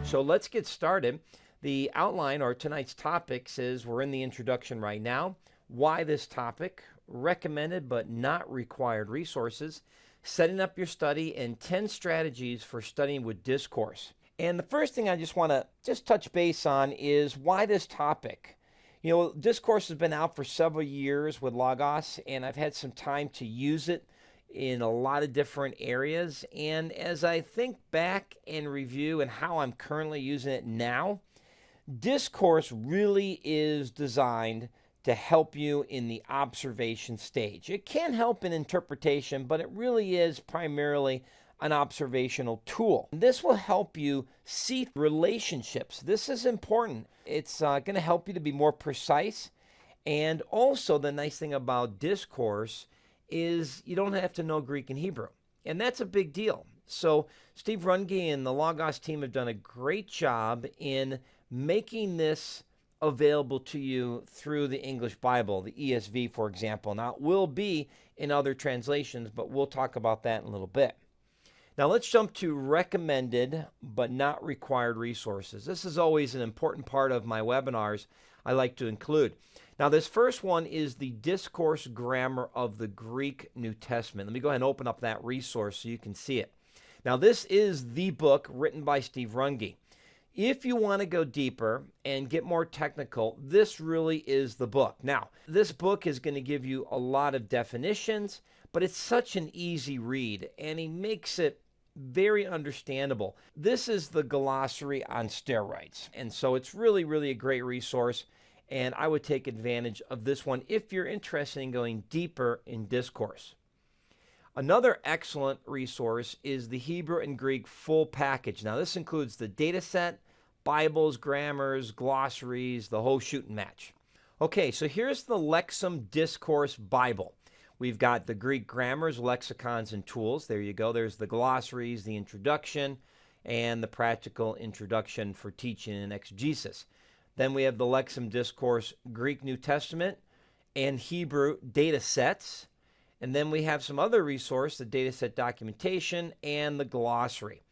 So let's get started. The outline or tonight's topic says we're in the introduction right now. Why this topic, recommended but not required resources, setting up your study, and 10 strategies for studying with Discourse. And the first thing I just want to touch base on is why this topic. You know, Discourse has been out for several years with Logos, and I've had some time to use it in a lot of different areas. And as I think back and review and how I'm currently using it now, Discourse really is designed to help you in the observation stage. It can help in interpretation, but it really is primarily an observational tool. This will help you see relationships. This is important. It's going to help you to be more precise. And also the nice thing about Discourse is you don't have to know Greek and Hebrew. And that's a big deal. So Steve Runge and the Logos team have done a great job in making this available to you through the English Bible, the ESV, for example. Now, it will be in other translations, but we'll talk about that in a little bit. Now, let's jump to recommended but not required resources. This is always an important part of my webinars I like to include. Now, this first one is the Discourse Grammar of the Greek New Testament. Let me go ahead and open up that resource so you can see it. Now, this is the book written by Steve Runge. If you want to go deeper and get more technical, this really is the book. Now, this book is going to give you a lot of definitions, but it's such an easy read, and he makes it very understandable. This is the glossary on steroids, and so it's really, really a great resource, and I would take advantage of this one if you're interested in going deeper in Discourse. Another excellent resource is the Hebrew and Greek full package. Now, this includes the Dataset, Bibles, grammars, glossaries, the whole shooting match. Okay, so here's the Lexan Discourse Bible. We've got the Greek grammars, lexicons, and tools. There you go. There's the glossaries, the introduction, and the practical introduction for teaching and exegesis. Then we have the Lexan Discourse Greek New Testament and Hebrew data sets. And then we have some other resource, the Dataset documentation and the glossary.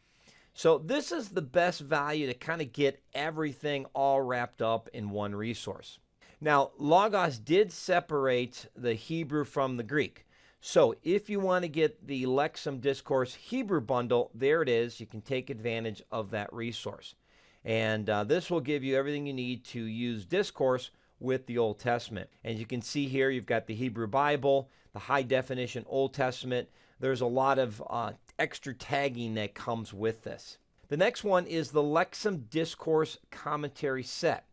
So this is the best value to kind of get everything all wrapped up in one resource. Now, Logos did separate the Hebrew from the Greek. So if you want to get the Lexan Discourse Hebrew bundle, there it is. You can take advantage of that resource. And this will give you everything you need to use Discourse with the Old Testament. And you can see here, you've got the Hebrew Bible, the high definition Old Testament. There's a lot of extra tagging that comes with this. The next one is the Lexan Discourse Commentary Set.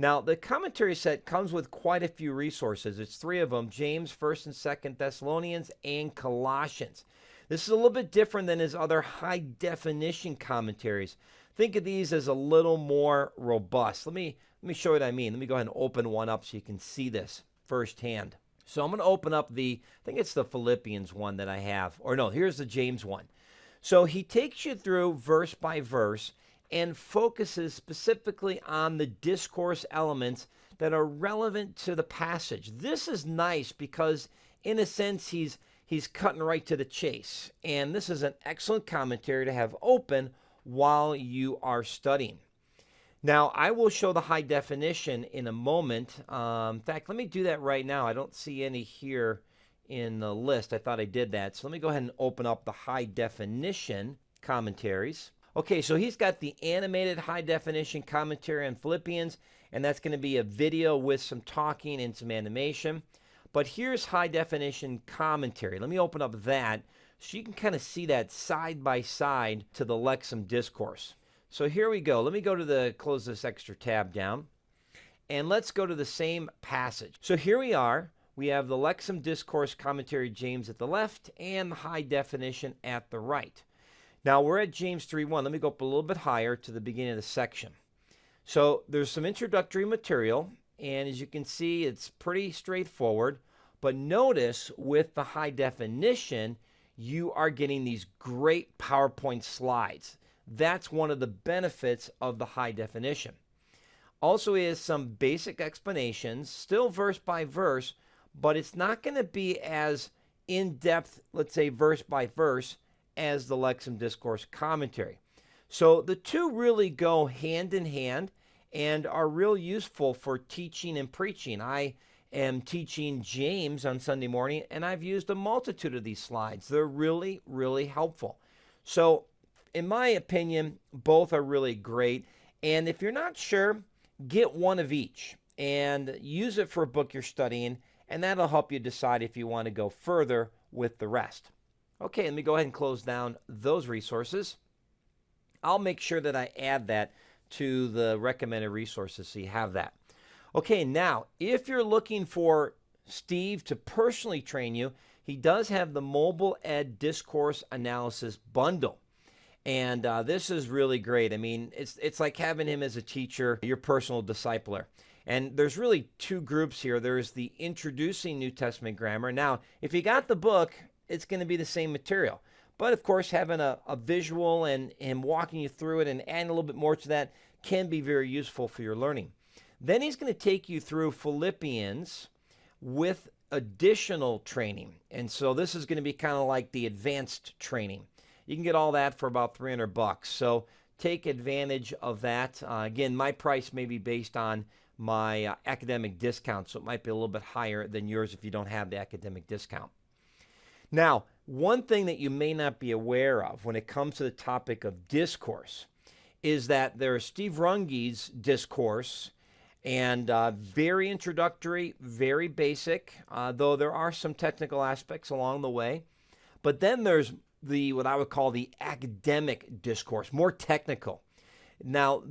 Now, the commentary set comes with quite a few resources. It's 3 of them: James, 1st and 2nd Thessalonians, and Colossians. This is a little bit different than his other high definition commentaries. Think of these as a little more robust. Let me show you what I mean. Let me go ahead and open one up so you can see this firsthand. So I'm going to open up I think it's the Philippians one that I have. Or no, here's the James one. So he takes you through verse by verse and focuses specifically on the discourse elements that are relevant to the passage. This is nice because, in a sense, he's cutting right to the chase. And this is an excellent commentary to have open while you are studying. Now, I will show the high definition in a moment. In fact, let me do that right now. I don't see any here in the list. I thought I did that. So let me go ahead and open up the high definition commentaries. Okay, so he's got the animated high definition commentary on Philippians, and that's going to be a video with some talking and some animation. But here's high definition commentary. Let me open up that so you can kind of see that side by side to the Lexan Discourse. So here we go. Let me go to close this extra tab down, and let's go to the same passage. So here we are. We have the Lexan Discourse Commentary James at the left and the high definition at the right. Now we're at James 3:1. Let me go up a little bit higher to the beginning of the section. So there's some introductory material, and as you can see, it's pretty straightforward. But notice with the high definition, you are getting these great PowerPoint slides. That's one of the benefits of the high definition. Also is some basic explanations, still verse by verse, but it's not going to be as in-depth, let's say verse by verse, as the Lexan Discourse commentary. So the two really go hand in hand and are real useful for teaching and preaching. I am teaching James on Sunday morning, and I've used a multitude of these slides. They're really, really helpful. So in my opinion, both are really great. And if you're not sure, get one of each and use it for a book you're studying, and that'll help you decide if you want to go further with the rest. Okay, let me go ahead and close down those resources. I'll make sure that I add that to the recommended resources so you have that. Okay, now, if you're looking for Steve to personally train you, he does have the Mobile Ed Discourse Analysis Bundle. And this is really great. I mean, it's like having him as a teacher, your personal discipler. And there's really two groups here. There's the Introducing New Testament Grammar. Now, if you got the book, it's going to be the same material. But of course, having a visual and him walking you through it and adding a little bit more to that can be very useful for your learning. Then he's going to take you through Philippians with additional training. And so this is going to be kind of like the advanced training. You can get all that for about $300. So take advantage of that. Again, my price may be based on my academic discount, so it might be a little bit higher than yours if you don't have the academic discount. Now, one thing that you may not be aware of when it comes to the topic of discourse is that there's Steve Runge's discourse, and very introductory, very basic, though there are some technical aspects along the way. But then there's what I would call the academic discourse, more technical. Now,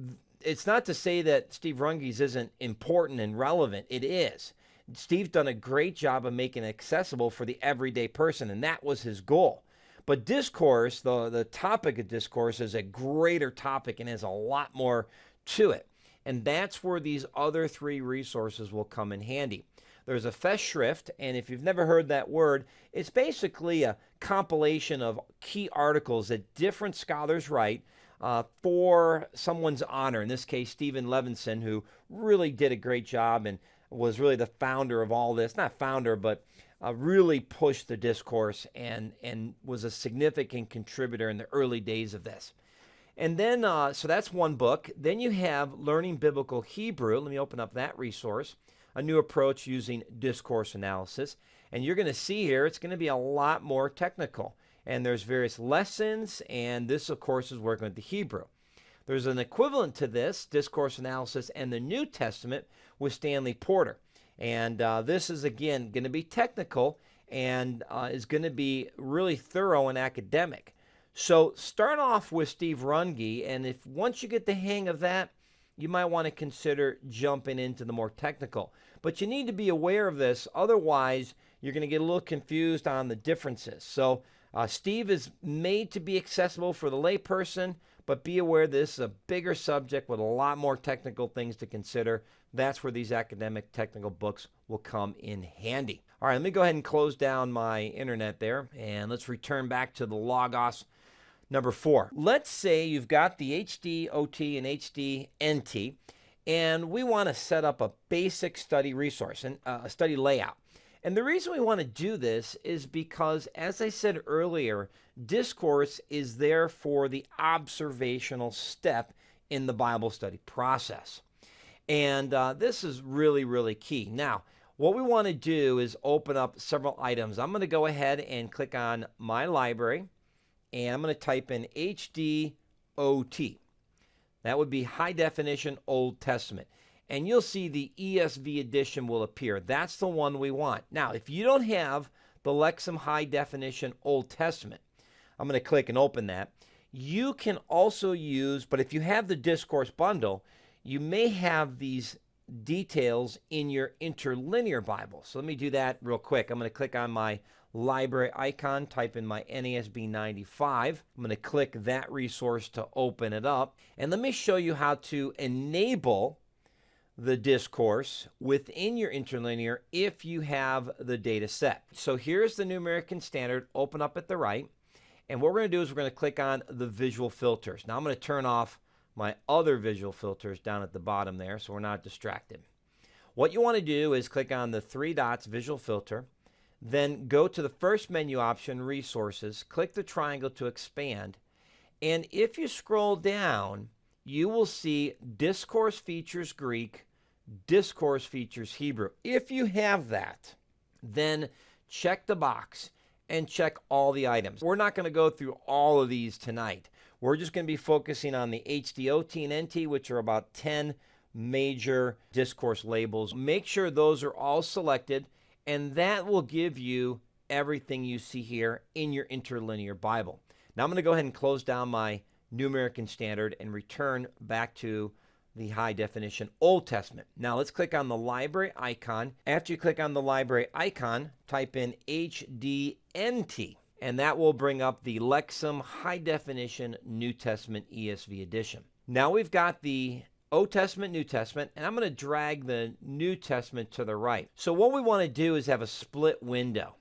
it's not to say that Steve Runge's isn't important and relevant. It is. Steve's done a great job of making it accessible for the everyday person, and that was his goal. But discourse, the topic of discourse, is a greater topic and has a lot more to it. And that's where these other three resources will come in handy. There's a Festschrift, and if you've never heard that word, it's basically a compilation of key articles that different scholars write for someone's honor. In this case, Stephen Levinson, who really did a great job and was really the founder of all this. Not founder, but really pushed the discourse and was a significant contributor in the early days of this. And then, so that's one book. Then you have Learning Biblical Hebrew. Let me open up that resource. A new approach using discourse analysis. And you're going to see here, it's going to be a lot more technical. And there's various lessons, and this, of course, is working with the Hebrew. There's an equivalent to this, discourse analysis and the New Testament, with Stanley Porter. And this is, again, going to be technical and is going to be really thorough and academic. So start off with Steve Runge, and if once you get the hang of that, you might want to consider jumping into the more technical. But you need to be aware of this, otherwise you're going to get a little confused on the differences. So Steve is made to be accessible for the layperson, but be aware this is a bigger subject with a lot more technical things to consider. That's where these academic technical books will come in handy. All right, let me go ahead and close down my internet there, and let's return back to the Logos number 4. Let's say you've got the HDOT and HDNT, and we want to set up a basic study resource and a study layout. And the reason we want to do this is because, as I said earlier, discourse is there for the observational step in the Bible study process. And this is really, really key. Now, what we want to do is open up several items. I'm going to go ahead and click on My Library, and I'm going to type in HDOT. That would be High Definition Old Testament. And you'll see the ESV edition will appear. That's the one we want. Now, if you don't have the Lexan High Definition Old Testament, I'm going to click and open that. You can also use, but if you have the Discourse bundle, you may have these details in your interlinear Bible. So let me do that real quick. I'm going to click on my library icon, type in my NASB 95. I'm going to click that resource to open it up. And let me show you how to enable the discourse within your interlinear if you have the data set. So here's the New American Standard, open up at the right. And what we're going to do is we're going to click on the visual filters. Now I'm going to turn off my other visual filters down at the bottom there so we're not distracted. What you want to do is click on the 3 dots visual filter, then go to the first menu option, resources, click the triangle to expand, And if you scroll down, you will see Discourse features Greek, Discourse features Hebrew. If you have that, then check the box and check all the items. We're not going to go through all of these tonight. We're just going to be focusing on the HDOT and NT, which are about 10 major Discourse labels. Make sure those are all selected, and that will give you everything you see here in your interlinear Bible. Now I'm going to go ahead and close down my New American Standard and return back to the high definition Old Testament. Now let's click on the library icon. After you click on the library icon, type in HDNT, and that will bring up the Lexan High Definition New Testament ESV edition. Now we've got the Old Testament, New Testament, and I'm going to drag the New Testament to the right. So what we want to do is have a split window.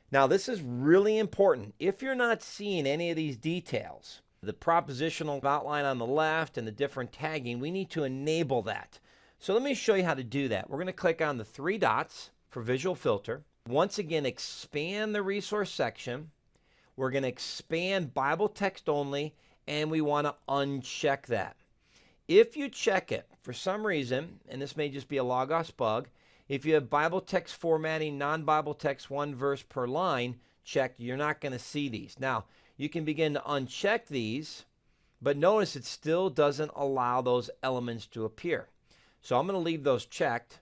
Now this is really important. If you're not seeing any of these details, the propositional outline on the left and the different tagging, we need to enable that. So let me show you how to do that. We're going to click on the three dots for visual filter. Once again, expand the resource section. We're going to expand Bible text only, and we want to uncheck that. If you check it for some reason, and this may just be a Logos bug, if you have Bible text formatting, non-Bible text, one verse per line, check, you're not going to see these. Now, you can begin to uncheck these, but notice it still doesn't allow those elements to appear. So I'm going to leave those checked,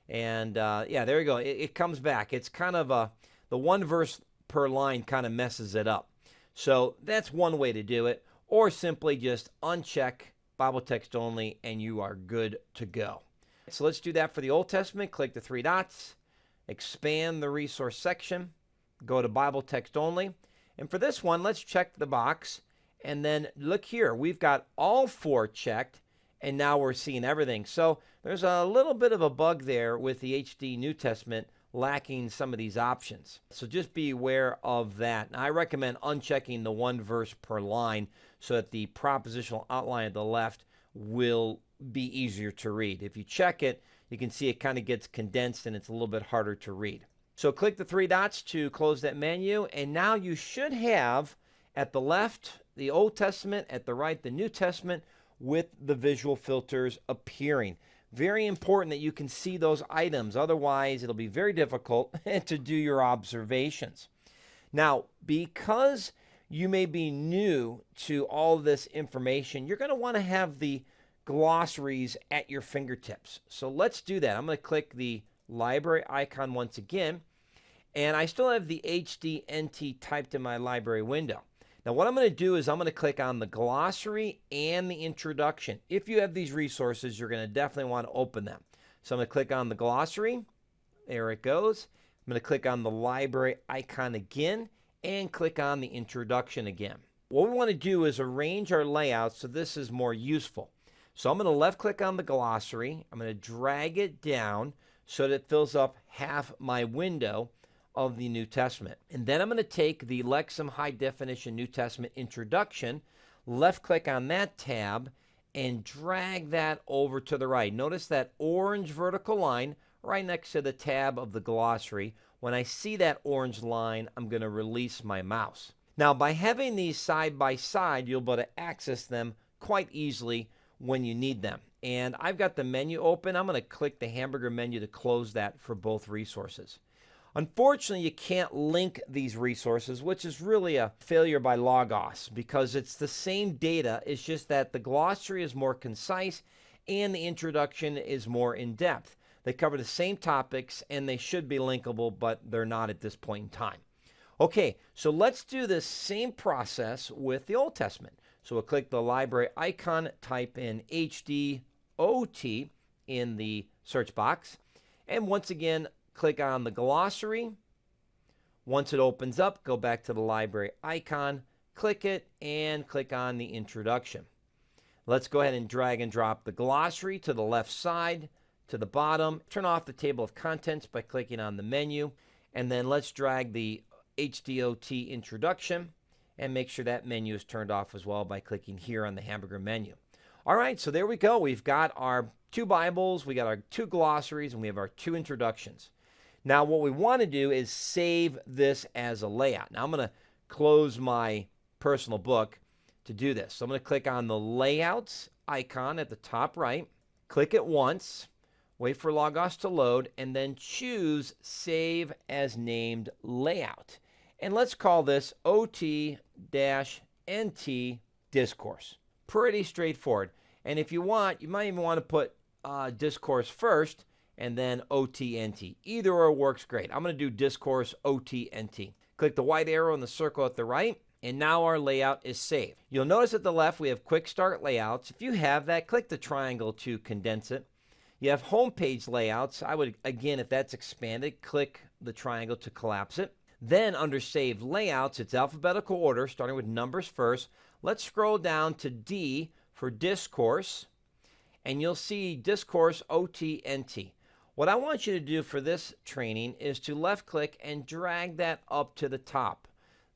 and yeah, there you go. It comes back. It's kind of the one verse per line kind of messes it up. So that's one way to do it, or simply just uncheck Bible text only, and you are good to go. So let's do that for the Old Testament. Click the three dots, expand the resource section, go to Bible text only. And for this one, let's check the box. And then look here, we've got all four checked, and now we're seeing everything. So there's a little bit of a bug there with the HD New Testament lacking some of these options. So just be aware of that. Now, I recommend unchecking the one verse per line so that the propositional outline at the left will be easier to read. If you check it, you can see it kind of gets condensed and it's a little bit harder to read. So click the three dots to close that menu, and now you should have at the left the Old Testament, at the right the New Testament, with the visual filters appearing. Very important that you can see those items, otherwise it'll be very difficult to do your observations. Now, because you may be new to all this information, you're going to want to have the glossaries at your fingertips. So let's do that. I'm going to click the library icon once again, and I still have the HDNT typed in my library window. Now what I'm going to do is I'm going to click on the glossary and the introduction. If you have these resources, you're going to definitely want to open them. So I'm going to click on the glossary. There it goes. I'm going to click on the library icon again and click on the introduction again. What we want to do is arrange our layout so this is more useful. So I'm going to left click on the glossary. I'm going to drag it down so that it fills up half my window of the New Testament. And then I'm going to take the Lexan High Definition New Testament Introduction, left click on that tab, and drag that over to the right. Notice that orange vertical line right next to the tab of the glossary. When I see that orange line, I'm going to release my mouse. Now, by having these side by side, you'll be able to access them quite easily when you need them. And I've got the menu open. I'm going to click the hamburger menu to close that for both resources. Unfortunately, you can't link these resources, which is really a failure by Logos because it's the same data. It's just that the glossary is more concise and the introduction is more in-depth. They cover the same topics and they should be linkable, but they're not at this point in time. Okay, so let's do this same process with the Old Testament. So we'll click the library icon, type in HDOT in the search box, and once again, click on the glossary. Once it opens up, go back to the library icon, click it, and click on the introduction. Let's go ahead and drag and drop the glossary to the left side, to the bottom. Turn off the table of contents by clicking on the menu, and then let's drag the HDOT introduction and make sure that menu is turned off as well by clicking here on the hamburger menu. All right, so there we go. We've got our two Bibles, we got our two glossaries, and we have our two introductions. Now, what we want to do is save this as a layout. Now, I'm going to close my personal book, to do this. So I'm going to click on the Layouts icon at the top right, click it once, wait for Logos to load, and then choose Save as Named Layout. And let's call this OT-NT Discourse. Pretty straightforward. And if you want, you might even want to put Discourse first and then OT-NT. Either or works great. I'm going to do Discourse OT-NT. Click the white arrow in the circle at the right, and now our layout is saved. You'll notice at the left we have Quick Start Layouts. If you have that, click the triangle to condense it. You have Homepage Layouts. I would, again, if that's expanded, click the triangle to collapse it. Then under Saved Layouts, it's alphabetical order, starting with numbers first. Let's scroll down to D for Discourse, and you'll see Discourse OT-NT. What I want you to do for this training is to left-click and drag that up to the top.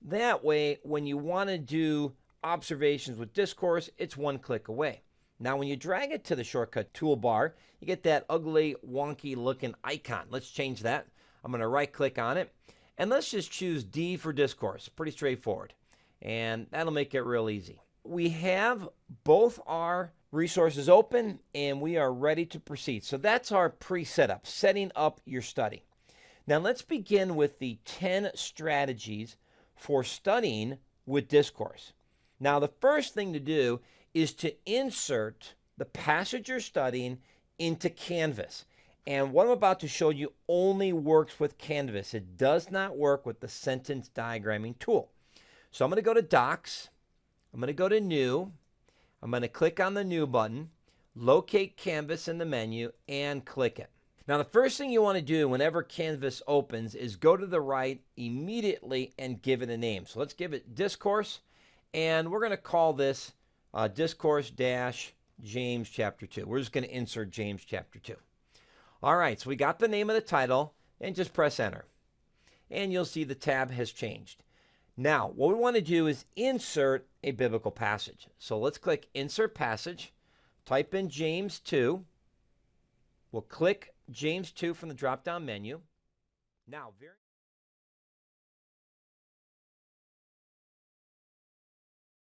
That way, when you want to do observations with Discourse, it's one click away. Now, when you drag it to the shortcut toolbar, you get that ugly, wonky-looking icon. Let's change that. I'm going to right-click on it, and let's just choose D for Discourse. Pretty straightforward, and that'll make it real easy. We have both our resources open, and we are ready to proceed. So that's our pre-setup, setting up your study. Now, let's begin with the 10 strategies for studying with Discourse. Now, the first thing to do is to insert the passage you're studying into Canvas. And what I'm about to show you only works with Canvas. It does not work with the sentence diagramming tool. So I'm going to go to Docs. I'm going to go to New. I'm going to click on the New button, locate Canvas in the menu, and click it. Now, the first thing you want to do whenever Canvas opens is go to the right immediately and give it a name. So let's give it Discourse, and we're going to call this Discourse-James Chapter 2. We're just going to insert James Chapter 2. All right, so we got the name of the title, and just press Enter. And you'll see the tab has changed. Now, what we want to do is insert a biblical passage. So let's click Insert Passage, type in James 2. We'll click James 2 from the drop-down menu. Now,